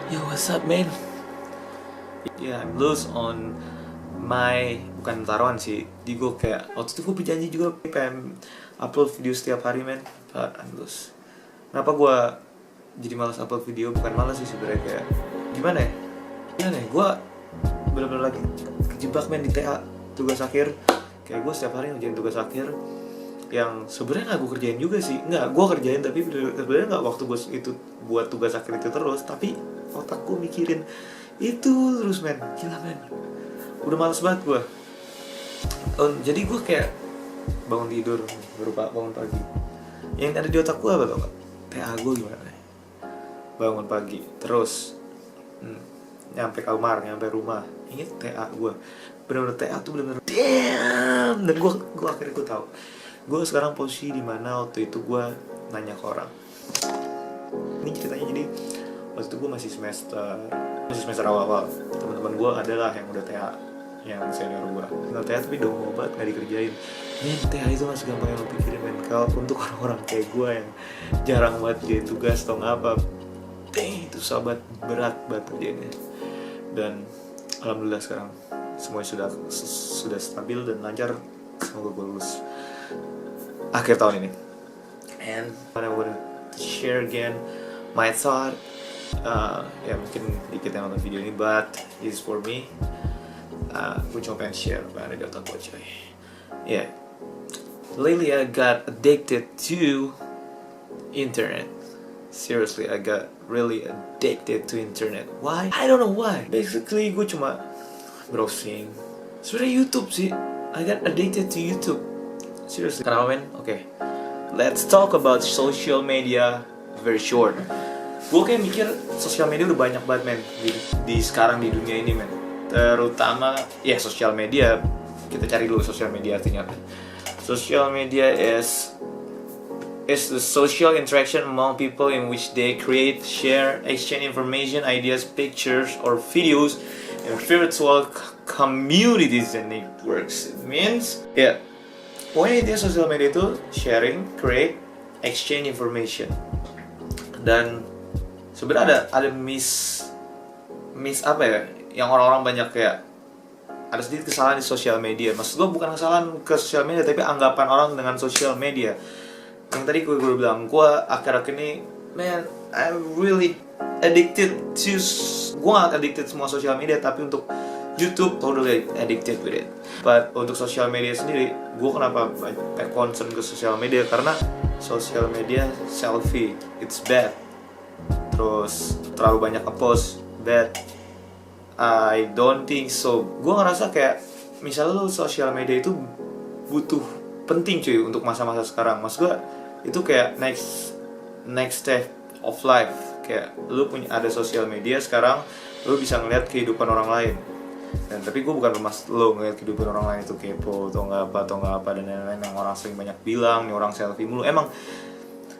Yo, what's up, man? Yeah, I'm loose on my... Bukan taruhan sih. Di gue kayak... Waktu itu gue berjanji juga pengen upload video setiap hari, man. But I'm loose. Kenapa gue jadi malas upload video? Bukan malas sih sebenarnya, kayak... Gimana ya? Gue bener-bener lagi kejebak, man, di TA. Tugas akhir. Kayak gue setiap hari ngerjain tugas akhir yang sebenarnya nggak gue kerjain juga sih. Nggak, gue kerjain tapi sebenarnya nggak waktu gue itu buat tugas akhir itu terus, tapi otak gue mikirin itu terus, men. Gila, men, udah males banget gue. Jadi gue kayak bangun tidur, baru bangun pagi, yang ada di otak gue apa tau gak? TA gue gimana. Bangun pagi terus nyampe kamar, nyampe rumah, inget TA gue. Bener-bener TA tuh bener-bener damn. Dan gue akhirnya gue tahu gue sekarang posisi di mana waktu itu gue nanya ke orang. Ini ceritanya, jadi waktu itu gue masih semester awal-awal. Teman-teman gue adalah yang udah TA, yang senior gue tinggal TA tapi udah mau banget gak dikerjain. Men, TA itu gak segampang yang lo pikirin, men. Kalau untuk orang-orang kayak gue yang jarang banget jadi tugas atau ngapa, itu sahabat berat banget kerjainnya. Dan alhamdulillah sekarang semuanya sudah stabil dan lancar. Semoga gue lulus akhir tahun ini. And I want to share again my thought. Ya mungkin dikit yang nonton video ini, but this is for me. Gue cuma pengen share apa yang ada di otak gue, coy. Yeah, lately I got addicted to internet. Seriously, I got really addicted to internet. Why? I don't know why. Basically, gue cuma browsing. Sebenarnya YouTube sih. I got addicted to YouTube. Seriously. Kenapa, men? Okay. Let's talk about social media very short. Gue kayak mikir sosial media udah banyak banget, men, di sekarang di dunia ini, men. Terutama ya sosial media. Kita cari dulu sosial media artinya apa. Social media is the social interaction among people in which they create, share, exchange information, ideas, pictures, or videos in virtual communities and networks. It means, yeah, pokoknya intinya sosial media itu sharing, create, exchange information. Dan sebenarnya ada miss apa ya, yang orang-orang banyak kayak ada sedikit kesalahan di sosial media. Maksud gue bukan kesalahan ke sosial media, tapi anggapan orang dengan sosial media. Yang tadi gue bilang, gue akhir-akhir ini, man, I'm really addicted to... Gue gak addicted semua sosial media, tapi untuk YouTube, totally addicted with it. But untuk sosial media sendiri, gue kenapa banyak concern ke sosial media? Karena sosial media selfie, it's bad. Terus terlalu banyak ngepost, bad. I don't think so. Gue ngerasa kayak misalnya lo sosial media itu butuh, penting cuy untuk masa-masa sekarang. Maksud gue itu kayak next step of life. Kayak lo punya ada sosial media sekarang, lo bisa ngeliat kehidupan orang lain. Dan tapi gue bukan bermaksud lo ngeliat kehidupan orang lain itu kepo atau nggak apa dan lain-lain yang orang sering banyak bilang nih orang selfie mulu. Emang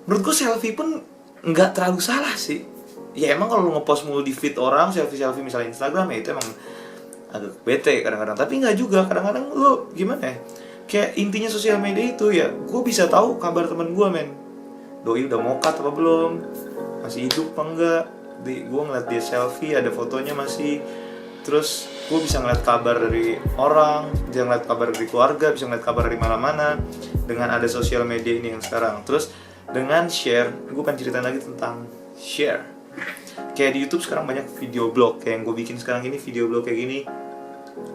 menurut gue selfie pun nggak terlalu salah sih. Ya emang kalau lo ngepost mulu di feed orang selfie misalnya Instagram, ya itu emang agak bete kadang-kadang. Tapi nggak juga, kadang-kadang lo gimana ya, kayak intinya sosial media itu ya gue bisa tahu kabar teman gue, men. Doi udah mokat apa belum, masih hidup apa enggak. Gue ngeliat dia selfie ada fotonya masih. Terus gue bisa ngeliat kabar dari orang, bisa ngeliat kabar dari keluarga, bisa ngeliat kabar dari mana-mana dengan ada sosial media ini yang sekarang. Terus dengan share, gue pengen cerita lagi tentang share. Kayak di YouTube sekarang banyak video blog, kayak yang gue bikin sekarang ini, video blog kayak gini.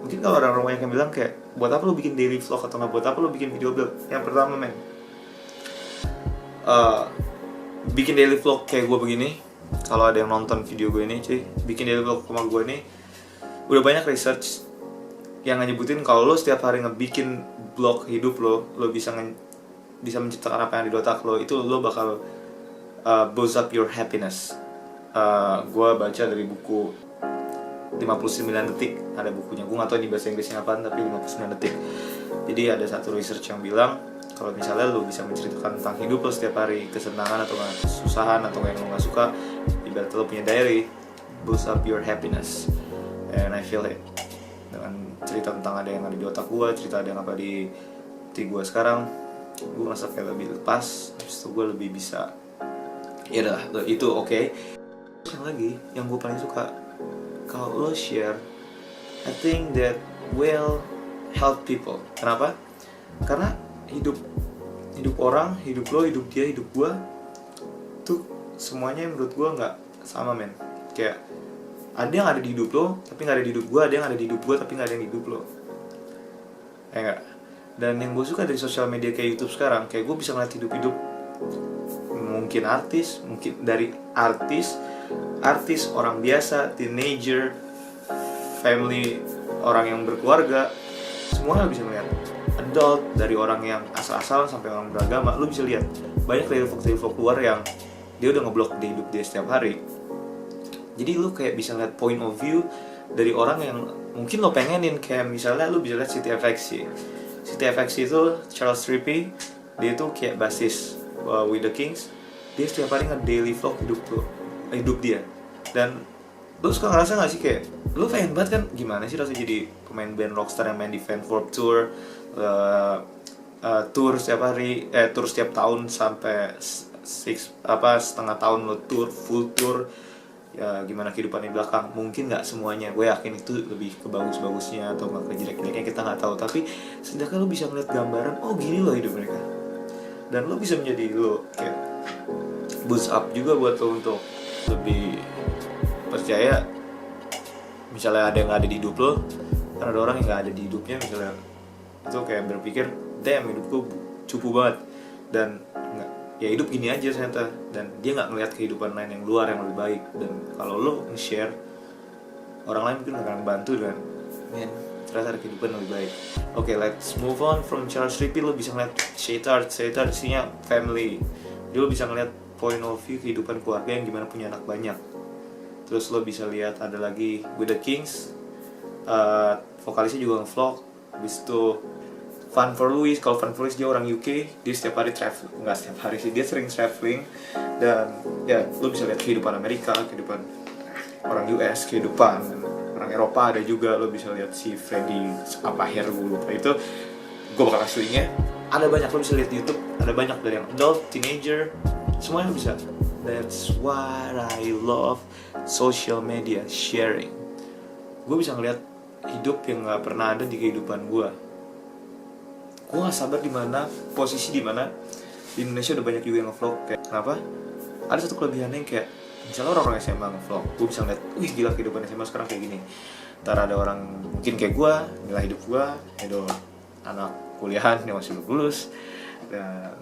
Mungkin kalau orang-orang banyak yang bilang kayak, buat apa lo bikin daily vlog atau nggak, buat apa lo bikin video blog? Yang pertama, men, bikin daily vlog kayak gue begini. Kalau ada yang nonton video gue ini, cuy, bikin daily vlog sama gue ini, udah banyak research yang nyebutin kalau lo setiap hari ngebikin blog hidup lo bisa menciptakan apa yang ada di otak lo, itu lo bakal boost up your happiness. Gue baca dari buku 59 detik, ada bukunya, gue gak tau ini bahasa Inggrisnya apaan, tapi 59 detik. Jadi ada satu research yang bilang kalau misalnya lo bisa menceritakan tentang hidup lo setiap hari, kesenangan atau kesusahan atau yang lo gak suka, ibarat lo punya diary, boost up your happiness. And I feel it. Dengan cerita tentang ada yang ada di otak gue, cerita ada yang apa di hati gue sekarang, gue ngerasa kayak lebih lepas. Habis itu gue lebih bisa, ya udah, itu oke. Yang lagi yang gue paling suka, kalau lo share, I think that will help people. Kenapa? Karena hidup orang, hidup lo, hidup dia, hidup gue tuh semuanya menurut gue nggak sama, men. Kayak ada yang ada di hidup lo tapi nggak ada di hidup gue, ada yang ada di hidup gue tapi nggak ada yang di hidup lo, ya nggak? Dan yang gue suka dari sosial media kayak YouTube sekarang, kayak gue bisa ngeliat hidup mungkin dari artis, orang biasa, teenager, family, orang yang berkeluarga, semuanya bisa melihat. Adult, dari orang yang asal-asalan sampai orang beragama, lu bisa lihat banyak dari vlog keluar yang dia udah ngeblok di hidup dia setiap hari. Jadi lu kayak bisa lihat point of view dari orang yang mungkin lo pengenin. Kayak misalnya lu bisa lihat City FX itu Charles Rippey, dia itu kayak basis With the Kings. Dia setiap hari nge-daily vlog hidup dia. Dan lu suka ngerasa gak sih kayak lu pengen banget kan, gimana sih rasanya jadi pemain band rockstar yang main di Van Warped Tour, tour setiap hari, tour setiap tahun sampai setengah tahun lo full tour. Ya gimana kehidupan di belakang, mungkin nggak semuanya, gue yakin itu lebih ke bagus-bagusnya atau ke jelek-jeleknya kita nggak tahu, tapi sedangkan lo bisa ngeliat gambaran, oh gini loh hidup mereka, dan lo bisa menjadi lo kayak boost up juga buat lo untuk lebih percaya. Misalnya ada yang nggak ada di hidup lo, kan ada orang yang nggak ada di hidupnya, misalnya itu kayak berpikir, damn hidupku cupu banget, dan ya hidup gini aja ternyata, dan dia nggak ngeliat kehidupan lain yang luar yang lebih baik. Dan kalau lo nge-share, orang lain mungkin akan bantu dan ternyata ada kehidupan yang lebih baik. Okay, let's move on from Charles Rippey. Lo bisa ngeliat Shaytard isinya family. Dia lo bisa ngeliat point of view kehidupan keluarga yang gimana punya anak banyak. Terus lo bisa lihat ada lagi With the Kings, vokalisnya juga nge-vlog. Habis itu Fun for Louis, kalau Fun for Louis dia orang UK, dia setiap hari traveling, nggak setiap hari sih, dia sering traveling. Dan ya lo bisa lihat kehidupan Amerika, kehidupan orang US, kehidupan orang Eropa ada juga. Lo bisa lihat si Freddie Apahir, gue lupa itu, gue bakal kasih linknya. Ada banyak, lo bisa lihat di YouTube, ada banyak dari yang adult, teenager, semuanya lo bisa. That's what I love social media sharing. Gue bisa ngeliat hidup yang nggak pernah ada di kehidupan gue. Gue gak sabar posisi dimana di Indonesia udah banyak juga yang nge-vlog. Kayak kenapa? Ada satu kelebihannya yang kayak misalnya orang-orang SMA nge-vlog, gue bisa ngeliat, wih gila kehidupan SMA sekarang kayak gini. Ntar ada orang mungkin kayak gue, nilai hidup gue, itu anak kuliahan yang masih belum lulus. Dan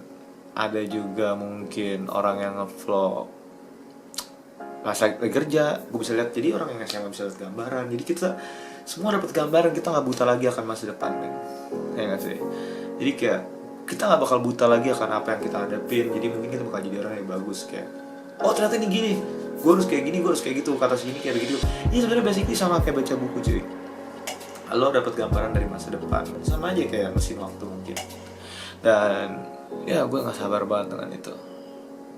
ada juga mungkin orang yang nge-vlog pas lagi kerja, gue bisa lihat. Jadi orang yang SMA bisa lihat gambaran. Jadi kita semua dapat gambaran, kita gak buta lagi akan masa depan, men. Ya gak sih? Jadi kayak kita gak bakal buta lagi akan apa yang kita hadapin. Jadi mungkin kita bakal jadi orang yang bagus. Kayak, oh ternyata ini gini, gue harus kayak gini, gue harus kayak gitu, kata sini kayak begitu. Ini sebenarnya basically sama kayak baca buku, cuy. Lo dapet gambaran dari masa depan, sama aja kayak mesin waktu mungkin. Dan ya gue gak sabar banget dengan itu.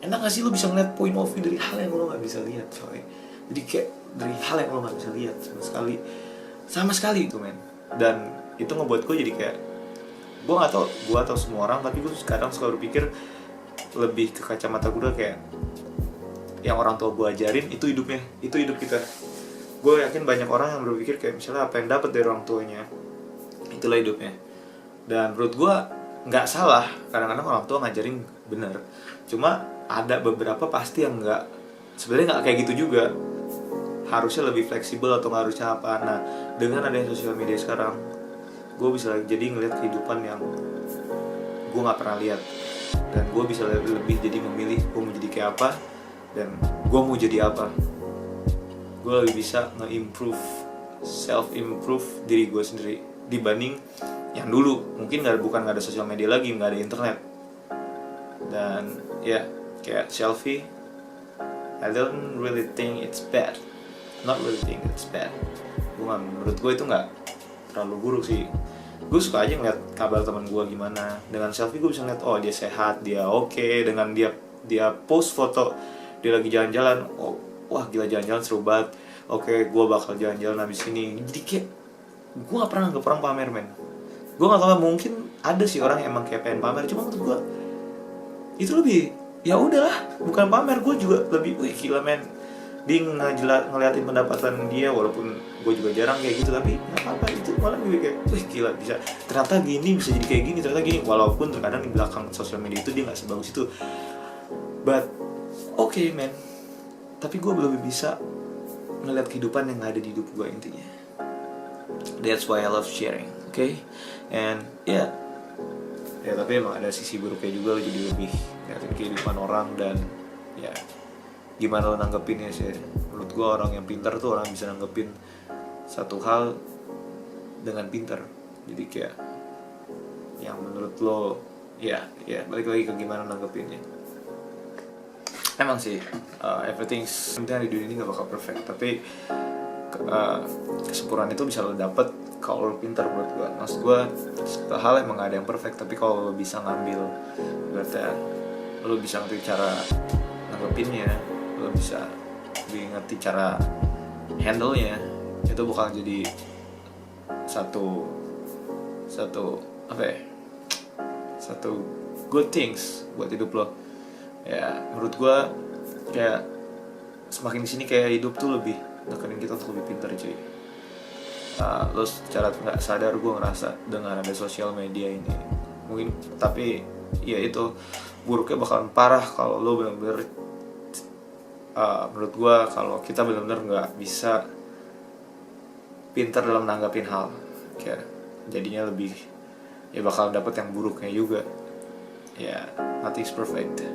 Enak gak sih lo bisa ngeliat point of view dari hal yang lo gak bisa lihat, coy. Jadi kayak dari hal yang lo gak bisa lihat sama sekali itu, men. Dan itu ngebuat gue jadi kayak, gue gak tau gue atau semua orang, tapi gue kadang suka berpikir lebih ke kacamata gue kayak yang orang tua gue ajarin itu hidupnya, itu hidup kita. Gue yakin banyak orang yang berpikir kayak misalnya apa yang dapat dari orang tuanya itulah hidupnya. Dan menurut gue nggak salah, kadang-kadang orang tua ngajarin bener, cuma ada beberapa pasti yang nggak, sebenarnya nggak kayak gitu juga. Harusnya lebih fleksibel atau harusnya apa. Nah dengan adanya sosial media sekarang, gue bisa jadi ngeliat kehidupan yang gue nggak pernah lihat, dan gue bisa lebih jadi memilih gue mau jadi kayak apa dan gue mau jadi apa. Gue lebih bisa self-improve diri gue sendiri dibanding yang dulu. Mungkin bukan nggak ada sosial media lagi, nggak ada internet. Dan ya kayak selfie, I don't really think it's bad. Not really think it's bad. Menurut gue itu nggak terlalu buruk sih. Gue suka aja ngeliat kabar teman gue gimana. Dengan selfie gue bisa ngeliat, oh dia sehat, dia oke. Dengan dia post foto dia lagi jalan-jalan, oh wah gila jalan-jalan seru banget. Oke, gue bakal jalan-jalan habis ini. Jadi kayak gue gak pernah nganggep orang pamer, men. Gue gak tau, mungkin ada sih orang yang emang kayak pengen pamer, cuma menurut gue itu lebih ya udahlah, bukan pamer. Gue juga lebih, wih gila men, dia ngeliatin pendapatan dia, walaupun gue juga jarang kayak gitu, tapi nggak apa itu malah gue kayak wih gila, bisa ternyata gini, bisa jadi kayak gini, ternyata gini, walaupun terkadang di belakang sosial media itu dia nggak sebagus itu, but okay man, tapi gue belum bisa ngeliat kehidupan yang ada di hidup gue intinya. That's why I love sharing, okay? And ya tapi emang ada sisi buruknya juga, lo jadi lebih ngeliatin kehidupan orang dan ya gimana lo nanggepinnya sih. Menurut gue orang yang pintar tuh orang bisa nanggepin satu hal dengan pintar. Jadi kayak yang menurut lo ya balik lagi ke gimana nanggepinnya. Emang sih everything's di dunia ini gak bakal perfect, tapi kesempurnaan itu bisa lo dapet kalau lo pintar menurut gue. Maksud gue segala hal emang gak ada yang perfect, tapi kalau lo bisa ngambil, berarti lo bisa ngerti cara nanggepinnya, lo bisa lebih ngerti cara handle-nya, itu bakal jadi satu good things buat hidup lo. Ya menurut gue kayak semakin disini kayak hidup tuh lebih nekenin kita untuk lebih pintar cuy. Lo secara nggak sadar gue ngerasa dengan ada sosial media ini mungkin, tapi ya itu buruknya bakalan parah kalau lo benar-benar menurut gue kalau kita benar-benar nggak bisa pintar dalam nanggapin hal, kayak jadinya lebih ya bakal dapet yang buruknya juga. Ya nothing's perfect,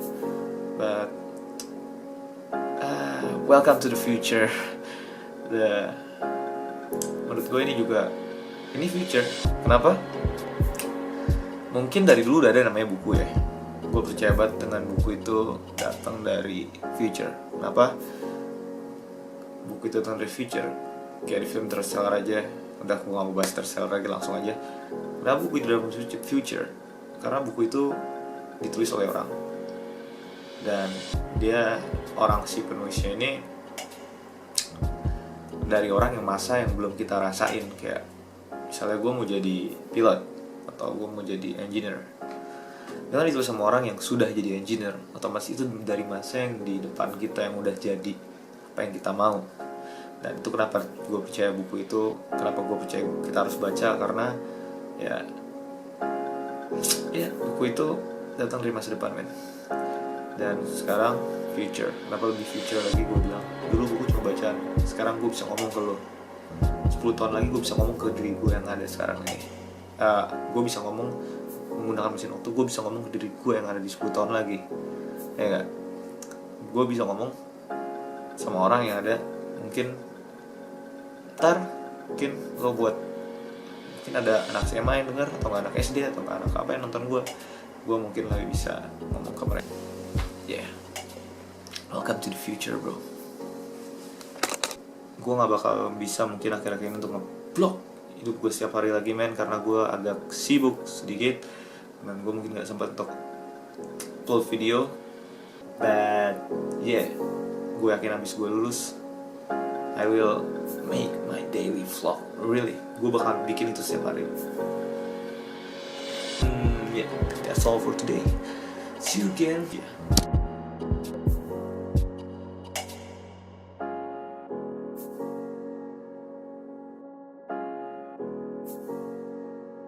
but welcome to the future. Menurut gue ini future. Kenapa? Mungkin dari dulu udah ada namanya buku ya. Gue percaya banget dengan buku itu datang dari future. Kenapa? Buku itu datang dari future. Kayak di film Interstellar aja. Udah gue gak mau bahas Interstellar lagi, langsung aja. Kenapa buku itu dalam future? Karena buku itu ditulis oleh orang, dan dia orang si penulisnya ini dari orang yang masa yang belum kita rasain. Kayak misalnya gue mau jadi pilot atau gue mau jadi engineer, dengan ditulis sama orang yang sudah jadi engineer, otomatis itu dari masa yang di depan kita yang udah jadi apa yang kita mau. Dan itu kenapa gue percaya buku itu, kenapa gue percaya kita harus baca, karena ya buku itu datang dari masa depan men. Dan sekarang future, kenapa lebih future lagi gue bilang, dulu buku cuma bacaan, sekarang gue bisa ngomong ke lo. 10 tahun lagi gue bisa ngomong ke diri gue yang ada sekarang nih. Gue bisa ngomong menggunakan mesin waktu, gue bisa ngomong ke diri gue yang ada di 10 tahun lagi, ya gak? Gue bisa ngomong sama orang yang ada mungkin mungkin lo buat, mungkin ada anak SMA yang denger, atau anak SD, atau anak apa yang nonton gue mungkin lebih bisa ngomong ke mereka. Welcome to the future bro. Gue gak bakal bisa mungkin akhir-akhir ini untuk nge-vlog hidup gue setiap hari lagi men, karena gue agak sibuk sedikit dan gue mungkin gak sempat untuk upload video. But gue yakin abis gue lulus I will make my daily vlog. Really, gue bakal bikin itu setiap hari. That's all for today. See you again.